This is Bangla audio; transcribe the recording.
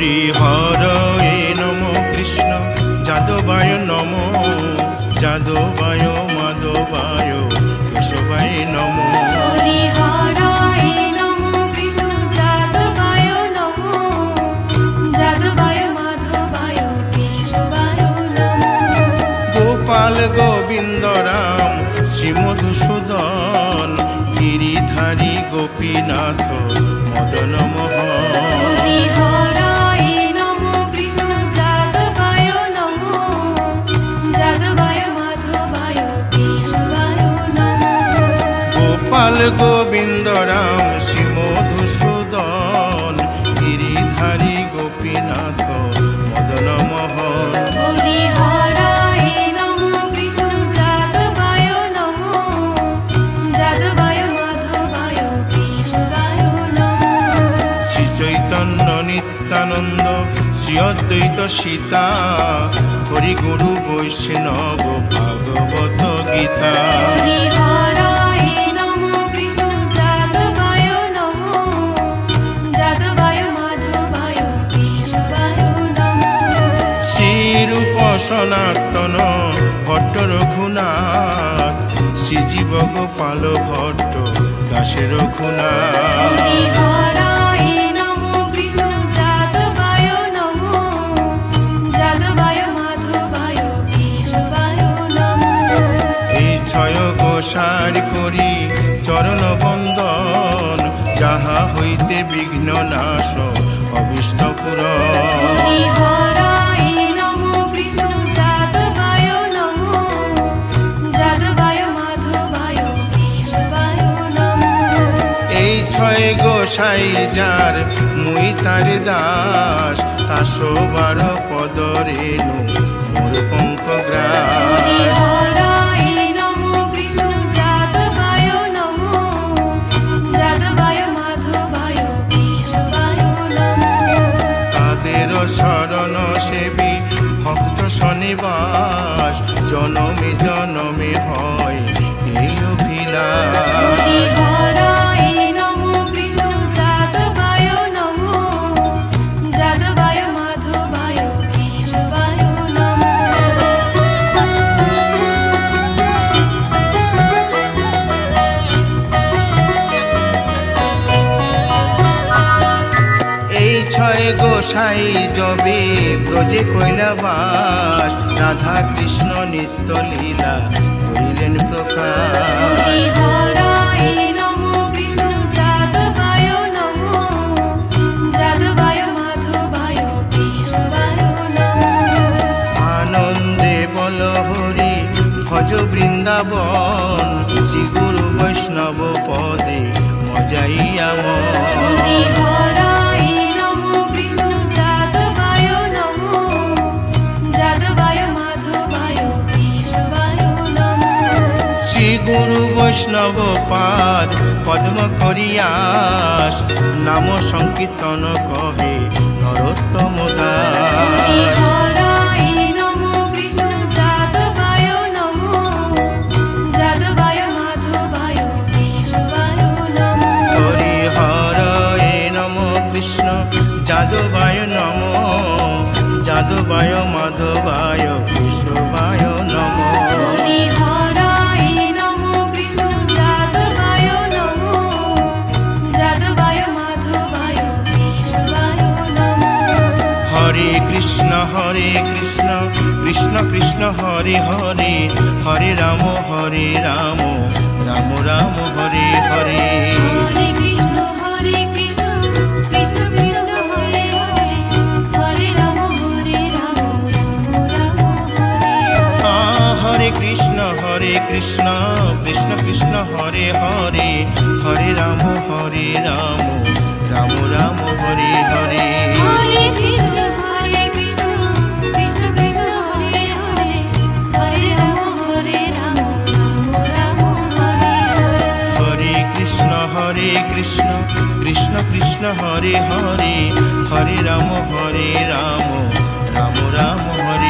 হরি হরয়ে নম কৃষ্ণ যাদবায় নম যাদবায় মাধবায় কেশবায় নম হরি হরায় নমো কৃষ্ণ যাদবায় নমো যাদবায় মাধবায় কেশবায় নমো গোপাল গোবিন্দ রাম শ্রী মধুসূদন গিরিধারী গোপীনাথ মদন মোহন হরি হরায় নমো কৃষ্ণ যাদবায় নমো যাদবায় মাধবায় কেশবায় নমো গোপাল গোবিন্দ রাম শ্রী মধুসূদন গিরিধারী গোপীনাথ মদন মোহন হরি হরায় নমো কৃষ্ণ যাদবায় নমো যাদবায় মাধবায় কেশবায় নমো শ্রী চৈতন্য নিত্যানন্দ শ্রী অদ্বৈত সীতা হরি গুরু বৈষ্ণব ভাগবত গীতা হরি হরায় নমো কৃষ্ণ যাদবায় নমো যাদবায় মাধবায় কেশবায় নমো শ্রীরূপ সনাতন ভট্ট রঘুনাথ শ্রীজীব গোপাল ভট্ট দাসে রঘুনাথ হরি হরায় নমো কৃষ্ণ যাদবায় নমো যাদবায় মাধবায় কেশবায় নমো এই ছয় গোসার করি চরণ বন্দন যাহা হইতে বিঘ্ন নাশ অবিষ্ট পুরন হরি হরায় নমো কৃষ্ণ যাদবায় নমো যাদবায় মাধবায় কেশবায় নমো এই ছয় গোসাই যার মুই তার দাস তাসো বার পদ রেণু মোর পঙ্ক হরি গ্রাস হরায় নমো কৃষ্ণ যাদবায় নমো যাদবায় মাধবায় কেশবায় নমো তাদের শরণ সেবী ভক্ত শনিবাস জনমে জনমে হয় এই অভিলাষ হরি হরায় নমো কৃষ্ণ যাদবায় নমো যাদবায় মাধবায় কেশবায় নমো এই ছয় গোসাই যবে ব্রজে কৈলাবাস রাধা কৃষ্ণ নিত্য লীলা করিলেন প্রকাশ হরি হরায় নমো কৃষ্ণ যাদবায় নমো যাদবায় মাধবায় কেশবায় নমো আনন্দে বল হরি ভজ বৃন্দাবন শ্রী গুরু বৈষ্ণব পদে মজাইয়া হরি হরায় নমো কৃষ্ণ যাদবায় নমো যাদবায় মাধবায় কেশবায় নমো শ্রী গুরু বৈষ্ণব পাদ পদ্ম করিয়াস নাম সংকীর্তন কহে নরোত্তম হরি দাস হরায় নমো কৃষ্ণ যাদবায় নমো যাদবায় মাধবায় কেশবায় নমো হরি হরয়ে নম কৃষ্ণ যাদবায় নম যাদবায় মাধবায় কেশবায় নম হরি হরায় নমো কৃষ্ণ যাদবায় নমো যাদবায় মাধবায় কেশবায় নমো হরে কৃষ্ণ কৃষ্ণ কৃষ্ণ হরে হরে হরে রাম রাম রাম হরে হরে হরে কৃষ্ণ কৃষ্ণ কৃষ্ণ হরে হরে হরে রাম রাম রাম হরে হরে হরে কৃষ্ণ কৃষ্ণ কৃষ্ণ হরে হরে হরে রাম রাম রাম হরে হরে হরে কৃষ্ণ কৃষ্ণ কৃষ্ণ কৃষ্ণ হরে হরে হরে রাম রাম রাম হরে হরে হরে কৃষ্ণ কৃষ্ণ কৃষ্ণ হরে হরে হরে রাম রাম রাম হরে